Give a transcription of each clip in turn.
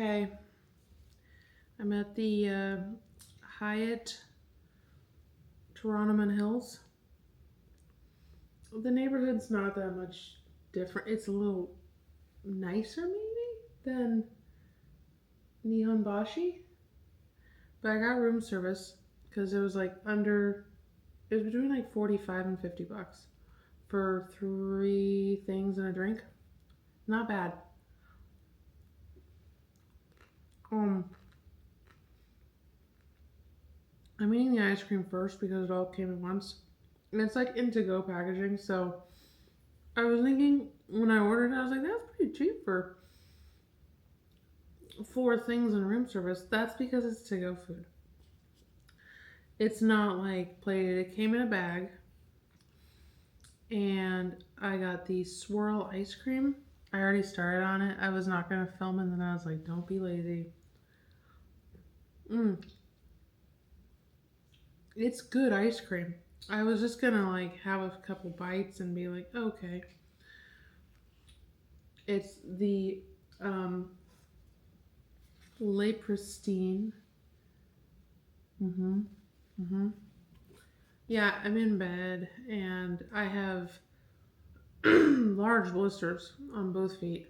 Okay, I'm at the Hyatt Toranomon Hills. The neighborhood's not that much different. It's a little nicer, maybe, than Nihonbashi. But I got room service because it was like it was between like 45 and $50 for 3 things and a drink. Not bad. Um, I'm eating the ice cream first because it all came at once. And it's like in to-go packaging, so I was thinking when I ordered it, I was like, that's pretty cheap for 4 things in room service. That's because it's to-go food. It's not like plated. It came in a bag, and I got the swirl ice cream. I already started on it. I was not going to film, and then I was like, don't be lazy. It's good ice cream. I was just going to like have a couple bites and be like, okay. It's the Le Pristine. Yeah, I'm in bed and I have large blisters on both feet.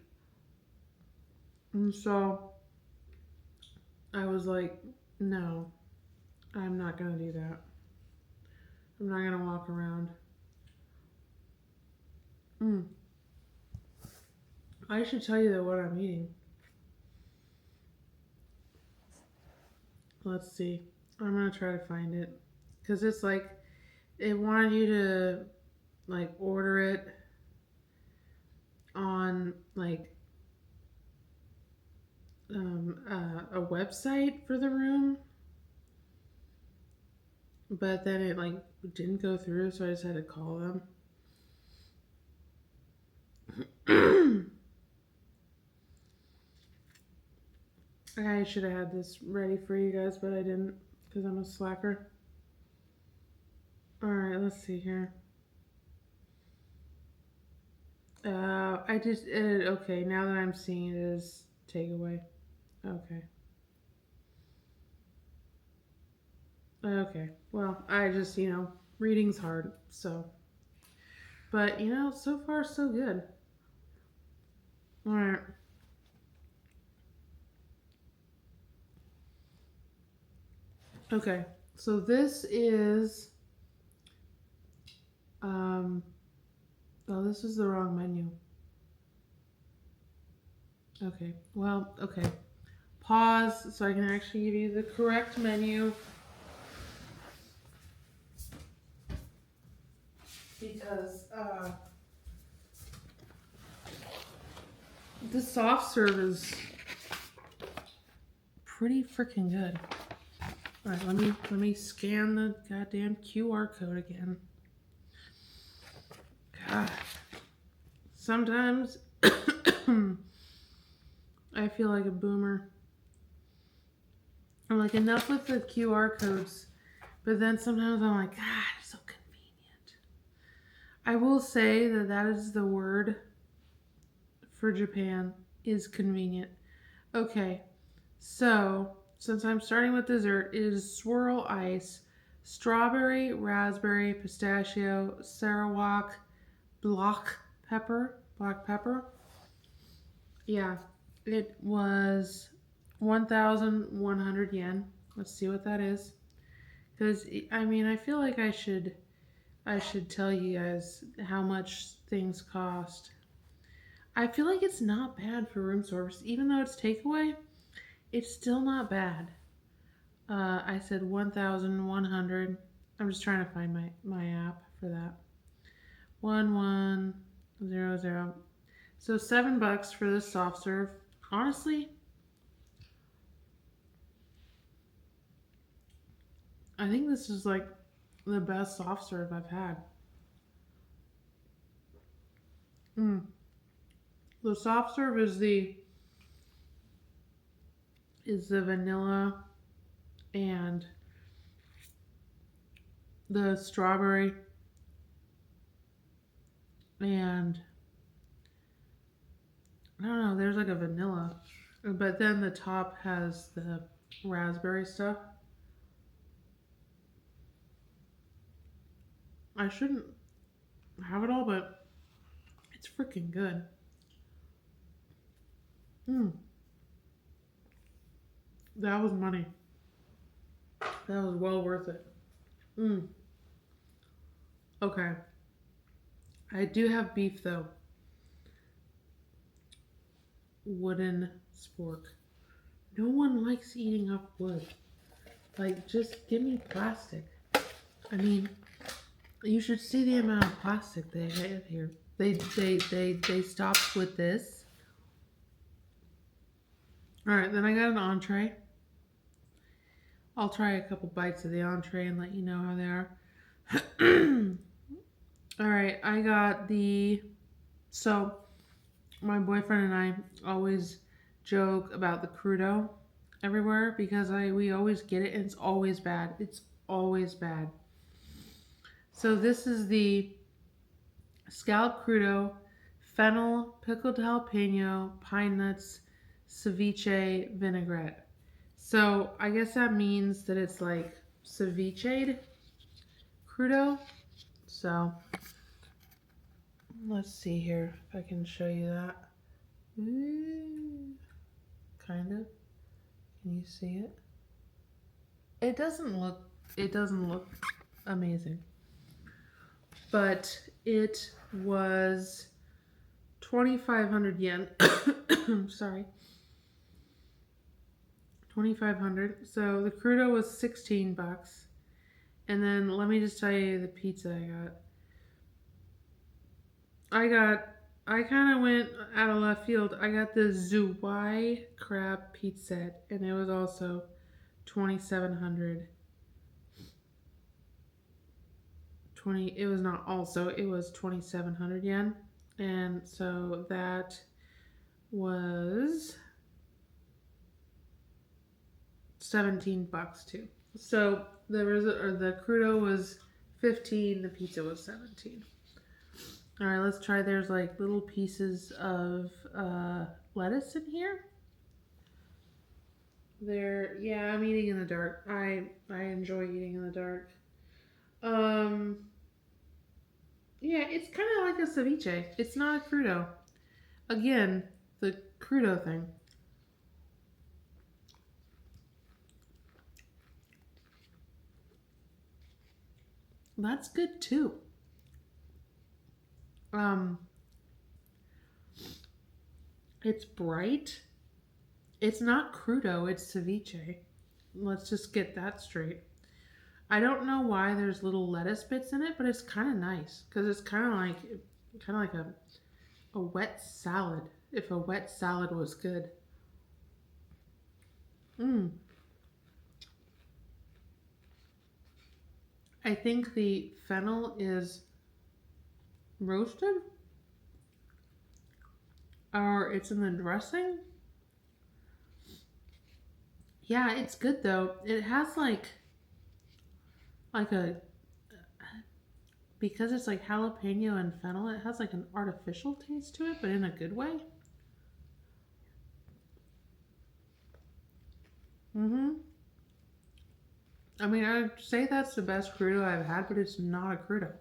And so I was like, no, I'm not going to do that. I'm not going to walk around. I should tell you though what I'm eating. Let's see. I'm going to try to find it. Because it's like, it wanted you to like order it on like a website for the room, but then it like didn't go through, so I just had to call them. I should have had this ready for you guys, but I didn't because I'm a slacker. All right, let's see here. I just okay. Now that I'm seeing it is takeaway. Okay. Okay. Well, I just reading's hard, so. But so far so good. All right. Okay. So this is oh, this is the wrong menu. Okay. Well, okay. Pause so I can actually give you the correct menu. Because the soft serve is pretty freaking good. All right, let me scan the goddamn QR code again. God, sometimes I feel like a boomer. I'm like, enough with the QR codes, but then sometimes I'm like, God, it's so convenient. I will say that is the word for Japan, is convenient. Okay, so since I'm starting with dessert, it is swirl ice, strawberry, raspberry, pistachio, Sarawak, black pepper. Yeah, it was 1,100 yen. Let's see what that is. Because I feel like I should tell you guys how much things cost. I feel like it's not bad for room service, even though it's takeaway. It's still not bad. I said 1,100. I'm just trying to find my app for that. 1100. So $7 for this soft serve. Honestly, I think this is like the best soft serve I've had. The soft serve is the vanilla and the strawberry and I don't know, there's like a vanilla But then the top has the raspberry stuff. I shouldn't have it all, but it's freaking good. Mm, that was money. That was well worth it. Mm, okay. I do have beef though. Wooden spork. No one likes eating up wood. Like, just give me plastic. I mean, you should see the amount of plastic they have here. They stopped with this. All right, then I got an entree. I'll try a couple bites of the entree and let you know how they are. All right, I got the. So, my boyfriend and I always joke about the crudo everywhere because we always get it and it's always bad. It's always bad. So this is the scallop crudo, fennel, pickled jalapeno, pine nuts, ceviche vinaigrette. So I guess that means that it's like ceviche crudo. So let's see here if I can show you that. Ooh, kind of. Can you see it? It doesn't look amazing. But it was 2,500 yen. Sorry. 2,500. So the crudo was 16 bucks. And then let me just tell you the pizza I kind of went out of left field. I got the Zuwai crab pizza set, and it was also 2,700. It was not also, it was 2,700 yen. And so that was 17 bucks too. So the crudo was 15, the pizza was 17. All right, let's try. There's like little pieces of lettuce in here. Yeah, I'm eating in the dark. I enjoy eating in the dark. Yeah, it's kind of like a ceviche. It's not a crudo. Again, the crudo thing. That's good too. Um, it's bright. It's not crudo, it's ceviche. Let's just get that straight. I don't know why there's little lettuce bits in it, but it's kind of nice because it's kind of like a wet salad. If a wet salad was good. Mm. I think the fennel is roasted or it's in the dressing. Yeah, it's good though. It has like a because it's like jalapeno and fennel, it has like an artificial taste to it, but in a good way. Mm-hmm. I mean, I'd say that's the best crudo I've had, but it's not a crudo.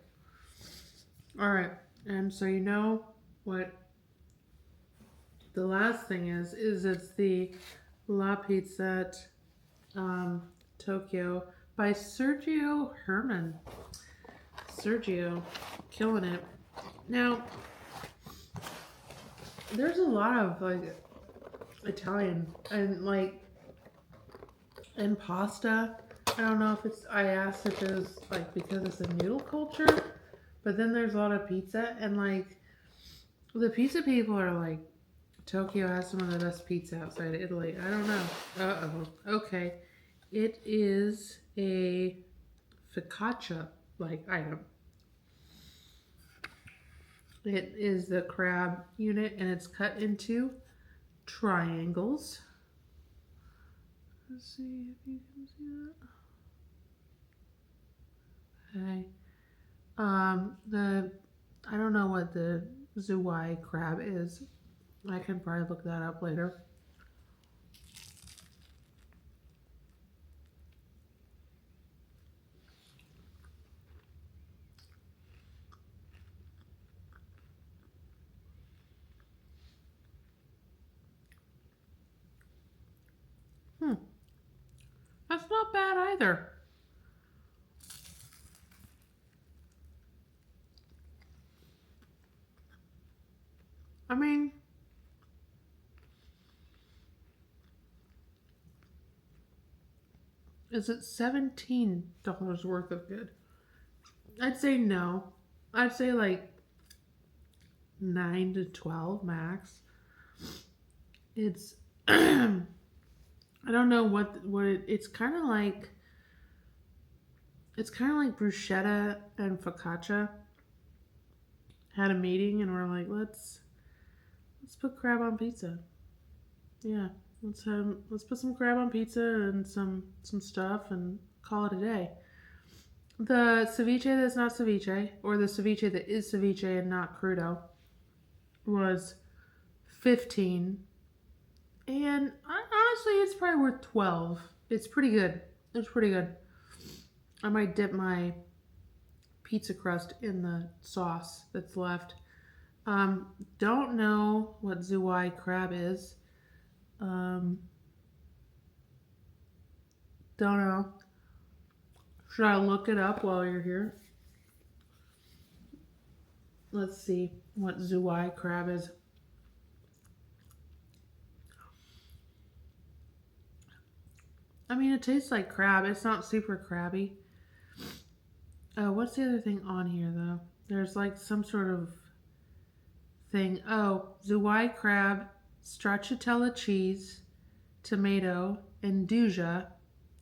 All right, and so you know what the last thing is it's the La Pizza Tokyo by Sergio Herman. Sergio, killing it. Now, there's a lot of like Italian and pasta. I don't know if it's. I asked if it was like because it's a noodle culture, but then there's a lot of pizza and like the pizza people are like Tokyo has some of the best pizza outside of Italy. I don't know. Uh-oh. Okay. It is a focaccia like item. It is the crab unit and it's cut into triangles. Let's see if you can see that. Okay. The I don't know what the Zuwai crab is. I can probably look that up later. either. I mean, is it $17 worth of good? I'd say no. I'd say like 9 to 12 max. It's I don't know it's kind of like bruschetta and focaccia had a meeting and we're like, let's put crab on pizza. Yeah, let's put some crab on pizza and some stuff and call it a day. The ceviche that's not ceviche, or the ceviche that is ceviche and not crudo, was 15, and honestly, it's probably worth 12. It's pretty good. It's pretty good. I might dip my pizza crust in the sauce that's left. Don't know what Zuwai crab is. Don't know. Should I look it up while you're here? Let's see what Zuwai crab is. I mean, it tastes like crab. It's not super crabby. What's the other thing on here, though? There's like some sort of thing. Oh, Zuwai crab, stracciatella cheese, tomato, and nduja.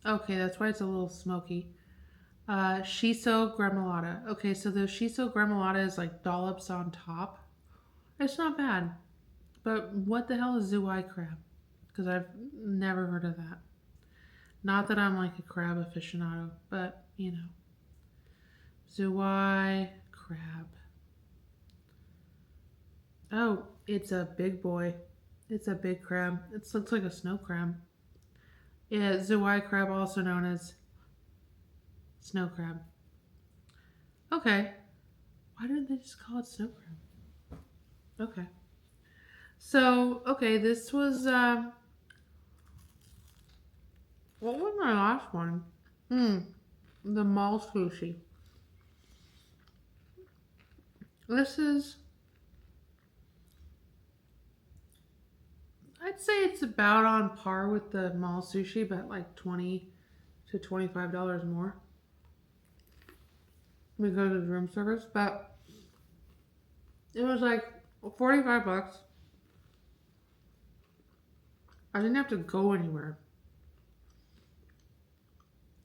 Okay, that's why it's a little smoky. Shiso gremolata. Okay, so the shiso gremolata is like dollops on top. It's not bad. But what the hell is Zuwai crab? Because I've never heard of that. Not that I'm like a crab aficionado, but you know. Zuwai crab. Oh, it's a big boy. It's a big crab. It looks like a snow crab. Yeah, Zuwai crab, also known as snow crab. Okay. Why didn't they just call it snow crab? Okay. So, okay, this was, what was my last one? The mall sushi. This is, I'd say it's about on par with the mall sushi, but like $20 to $25 more because of room service. But it was like $45. I didn't have to go anywhere.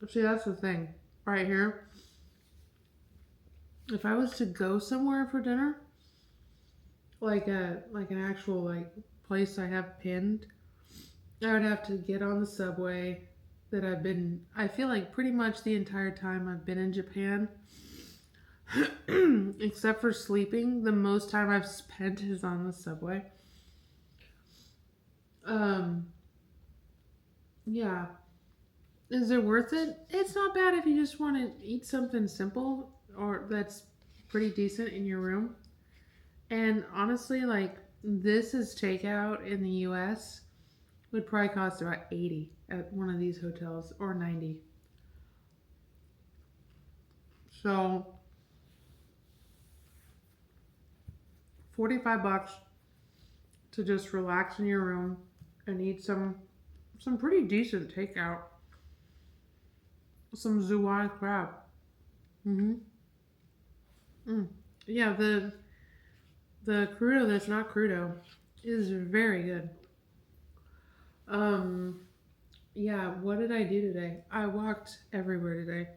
See, that's the thing right here. If I was to go somewhere for dinner, like an actual like place I have pinned, I would have to get on the subway that I feel like pretty much the entire time I've been in Japan, except for sleeping, the most time I've spent is on the subway. Yeah. Is it worth it? It's not bad if you just want to eat something simple or that's pretty decent in your room. And honestly, like this is takeout in the US would probably cost about 80 at one of these hotels or 90. So $45 to just relax in your room and eat some pretty decent takeout. Some Zuwai crab. Mm-hmm. Yeah, the crudo that's not crudo is very good. Um, yeah, what did I do today? I walked everywhere today.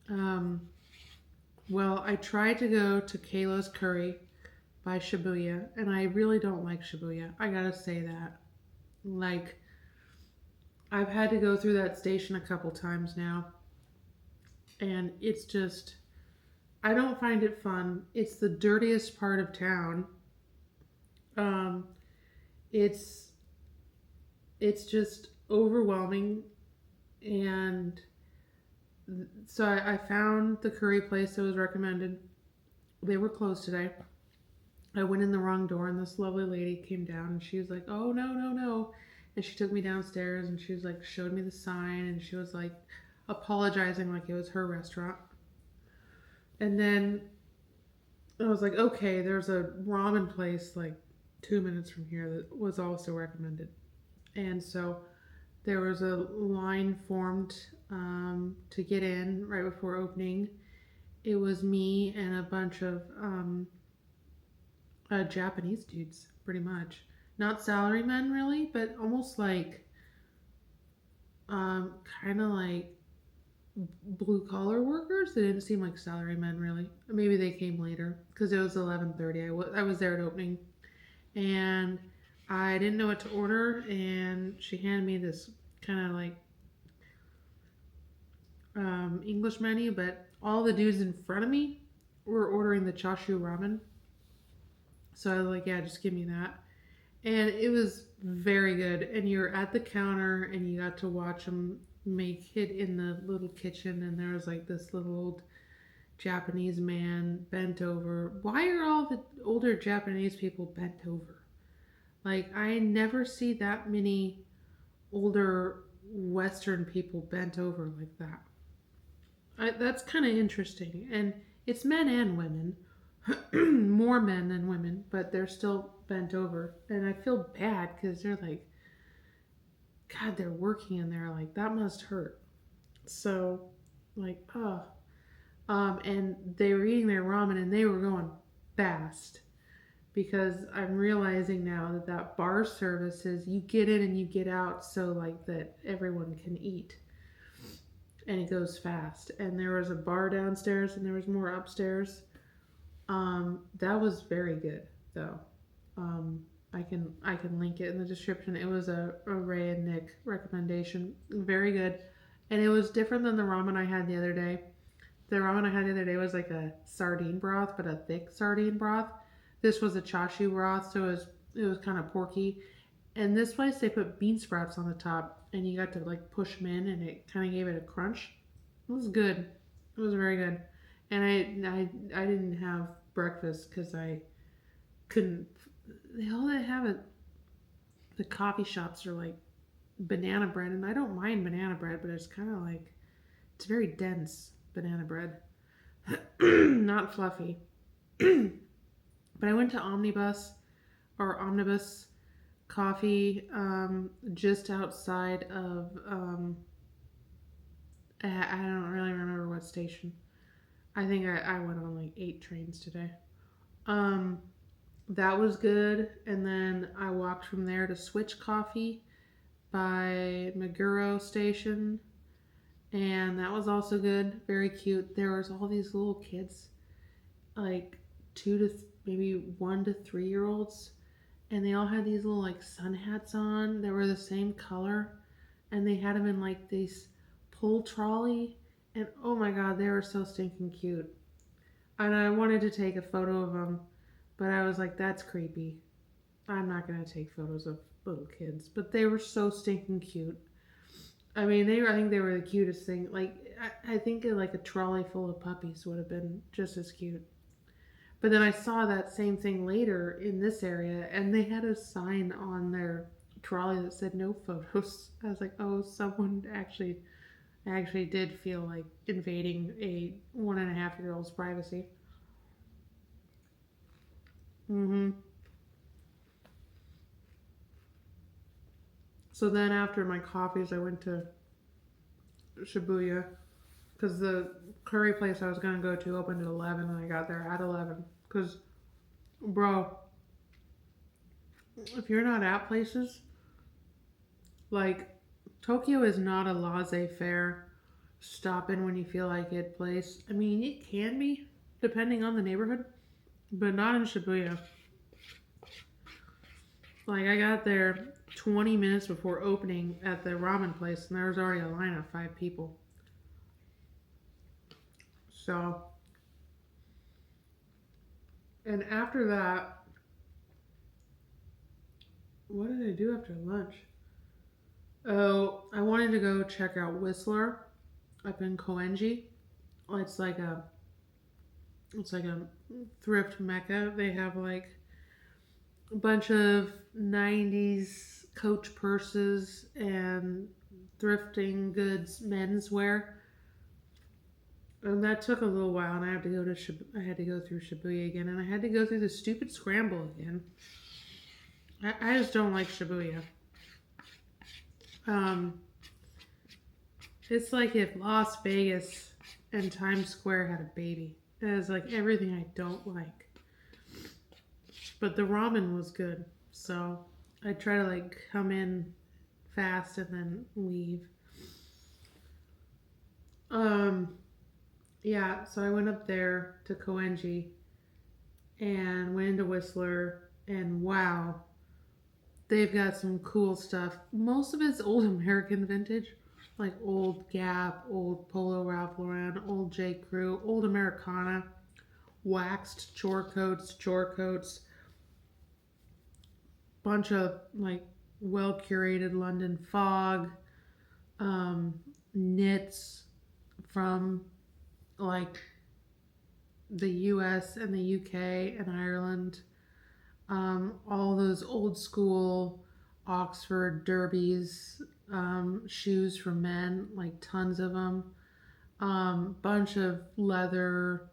Um, well, I tried to go to Kayla's Curry by Shibuya, and I really don't like Shibuya. I gotta say that. Like, I've had to go through that station a couple times now, and it's just, I don't find it fun. It's the dirtiest part of town. Um, it's it's just overwhelming, and so I found the curry place that was recommended. They were closed today. I went in the wrong door, and this lovely lady came down, and she was like, "Oh no, no, no! And she took me downstairs and she was like, showed me the sign and she was like apologizing like it was her restaurant. And then I was like, okay, there's a ramen place like 2 minutes from here that was also recommended. And so there was a line formed to get in right before opening. It was me and a bunch of Japanese dudes, pretty much. Not salarymen, really, but almost like kind of like blue collar workers. They didn't seem like salarymen, really. Maybe they came later because it was 11:30. I was there at opening, and I didn't know what to order, and she handed me this kind of like English menu, but all the dudes in front of me were ordering the chashu ramen. So I was like, yeah, just give me that. And it was very good. And you're at the counter and you got to watch them make it in the little kitchen. And there was like this little old Japanese man bent over. Why are all the older Japanese people bent over? Like, I never see that many older Western people bent over like that. That's kind of interesting. And it's men and women. More men than women, but they're still bent over. And I feel bad because they're like, God, they're working in there. Like, that must hurt. So, like, oh. And they were eating their ramen and they were going fast because I'm realizing now that that bar service is you get in and you get out so like that everyone can eat. And it goes fast. And there was a bar downstairs and there was more upstairs. That was very good though. I can link it in the description. It was a Ray and Nick recommendation. Very good. And it was different than the ramen I had the other day. The ramen I had the other day was like a sardine broth, but a thick sardine broth. This was a chashu broth, so it was kind of porky. And this place they put bean sprouts on the top, and you got to like push them in, and it kind of gave it a crunch. It was good. It was very good. And I didn't have breakfast because I couldn't. All they have at the coffee shops are like banana bread, and I don't mind banana bread, but it's kind of like it's very dense banana bread, not fluffy. But I went to Omnibus Coffee just outside of I don't really remember what station. I think I went on like 8 trains today. That was good. And then I walked from there to Switch Coffee by Meguro Station. And that was also good. Very cute. There was all these little kids, like maybe 1 to 3 year olds. And they all had these little like sun hats on. They were the same color. And they had them in like this pull trolley. And oh my God, they were so stinking cute. And I wanted to take a photo of them. But I was like, that's creepy. I'm not going to take photos of little kids. But they were so stinking cute. I mean, I think they were the cutest thing. Like, I think like a trolley full of puppies would have been just as cute. But then I saw that same thing later in this area, and they had a sign on their trolley that said no photos. I was like, oh, someone actually did feel like invading a 1.5-year-old's privacy. So then after my coffees, I went to Shibuya because the curry place I was going to go to opened at 11 and I got there at 11. Because, bro, if you're not at places, like, Tokyo is not a laissez-faire, stop in when you feel like it place. I mean, it can be, depending on the neighborhood, but not in Shibuya. Like, I got there 20 minutes before opening at the ramen place, and there was already a line of 5 people. So, and after that, what did I do after lunch? Oh, I wanted to go check out Whistler up in Koenji. It's like a thrift mecca. They have like a bunch of 90s Coach purses and thrifting goods, menswear. And that took a little while, and I had to go to I had to go through Shibuya again, and I had to go through the stupid scramble again. I just don't like Shibuya. Um, it's like if Las Vegas and Times Square had a baby. It has like everything I don't like. But the ramen was good, so I try to like come in fast and then leave. Um, yeah, so I went up there to Koenji and went into Whistler, and wow, they've got some cool stuff. Most of it's old American vintage, like old Gap, old Polo Ralph Lauren, old J. Crew, old Americana, waxed chore coats, bunch of like well curated London fog, um, knits from like the US and the UK and Ireland. All those old school Oxford derbies, shoes for men, like tons of them. Bunch of leather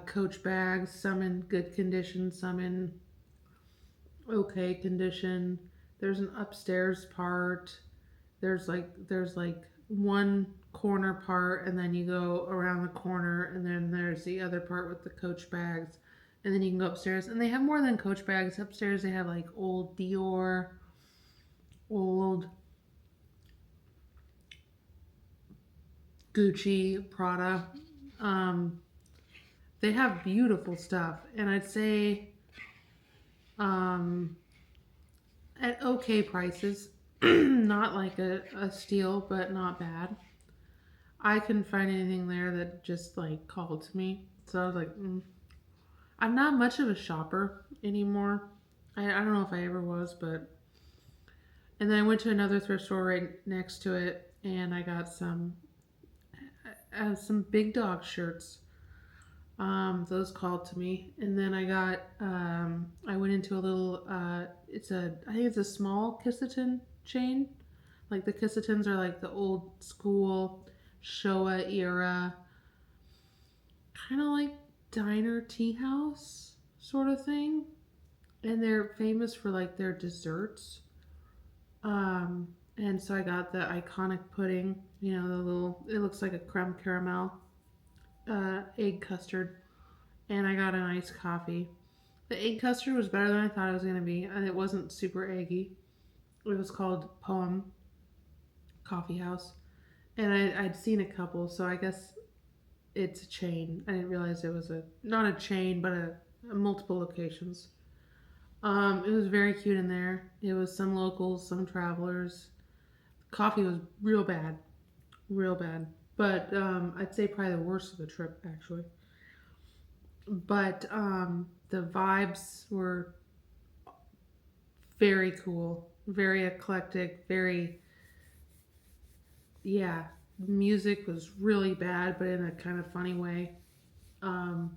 coach bags, some in good condition, some in okay condition. There's an upstairs part. There's like one corner part, and then you go around the corner, and then there's the other part with the coach bags, and then you can go upstairs. And they have more than coach bags upstairs. They have like old Dior, old Gucci, Prada. Um, they have beautiful stuff, and I'd say um, at okay prices. Not like a steal, but not bad. I couldn't find anything there that just like called to me. So I was like, I'm not much of a shopper anymore. I don't know if I ever was, but. And then I went to another thrift store right next to it, and I got some big dog shirts. Those called to me, and then I went into a little. I think it's a small Kissiton chain. Like the Kissitons are like the old school Showa era, kind of like diner tea house sort of thing, and they're famous for like their desserts. And so I got the iconic pudding. You know, the little. It looks like a creme caramel, egg custard, and I got an iced coffee. The egg custard was better than I thought it was gonna be, and it wasn't super eggy. It was called Poem Coffee House, and I'd seen a couple, so I guess it's a chain. I didn't realize it was a not a chain, but a multiple locations. It was very cute in there. It was some locals, some travelers. Coffee was real bad, real bad. But I'd say probably the worst of the trip actually. But the vibes were very cool, very eclectic, very yeah. Music was really bad, but in a kind of funny way. Um,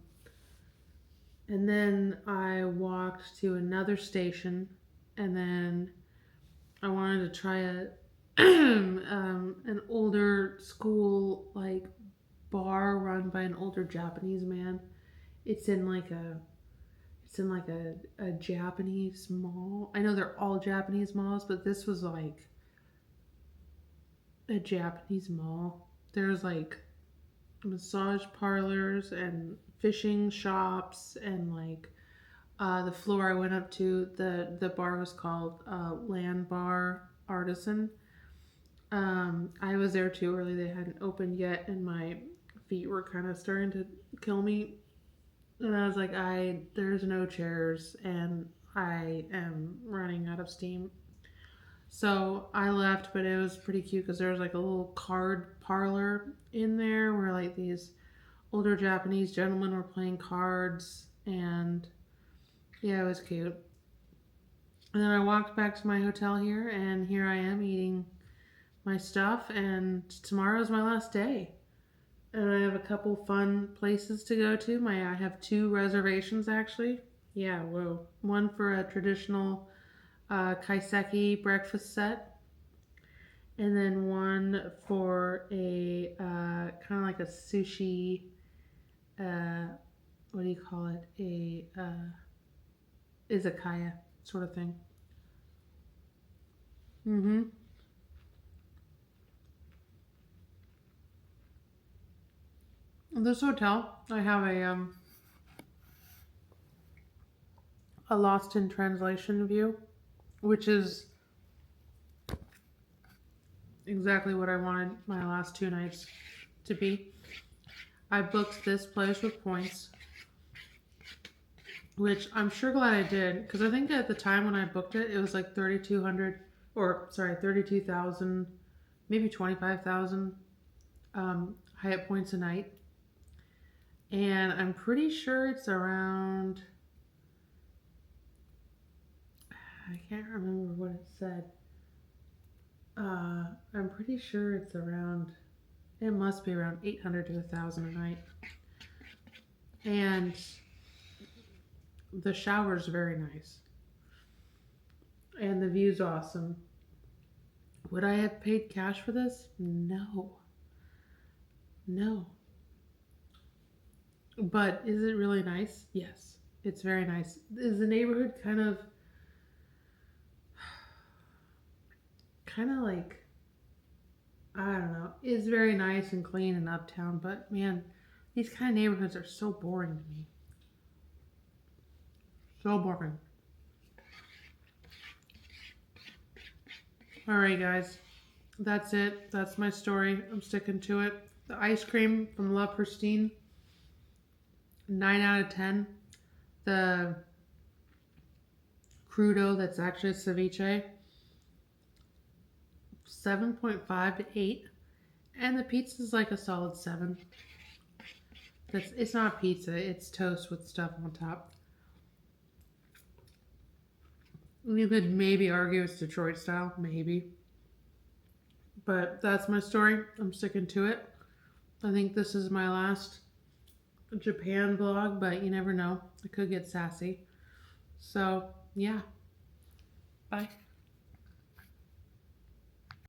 and then I walked to another station, and then I wanted to try an older school like bar run by an older Japanese man. It's in like a it's in like a Japanese mall. I know they're all Japanese malls, but this was like a Japanese mall. There's like massage parlors and fishing shops and like the floor I went up to, the bar was called Land Bar Artisan. I was there too early. They hadn't opened yet, and my feet were kind of starting to kill me. And I was like, there's no chairs, and I am running out of steam. So I left, but it was pretty cute because there was like a little card parlor in there where like these older Japanese gentlemen were playing cards, and yeah, it was cute. And then I walked back to my hotel here, and here I am eating my stuff, and tomorrow's my last day. And I have a couple fun places to go to. I have two reservations actually. Yeah, whoa. One for a traditional kaiseki breakfast set, and then one for a kind of like a sushi. Uh, what do you call it? A izakaya sort of thing. Mm-hmm. This hotel, I have a lost in translation view, which is exactly what I wanted my last 2 nights to be. I booked this place with points, which I'm sure glad I did because I think at the time when I booked it, it was like 3,200 or sorry, 32,000, maybe 25,000 Hyatt points a night. And I'm pretty sure it's around, I can't remember what it said. I'm pretty sure it's around, it must be around 800 to 1,000 a night. And the shower's very nice. And the view's awesome. Would I have paid cash for this? No. No. But is it really nice? Yes. It's very nice. Is the neighborhood kind of like, I don't know, is very nice and clean and uptown, but man, these kind of neighborhoods are so boring to me. So boring. All right, guys. That's it. That's my story. I'm sticking to it. The ice cream from La Pristine, 9 out of 10. The crudo that's actually ceviche, 7.5 to 8. And the pizza's like a solid 7. It's not pizza, it's toast with stuff on top. You could maybe argue it's Detroit style, maybe. But that's my story. I'm sticking to it. I think this is my last Japan vlog, but you never know. I could get sassy. So, yeah. Bye.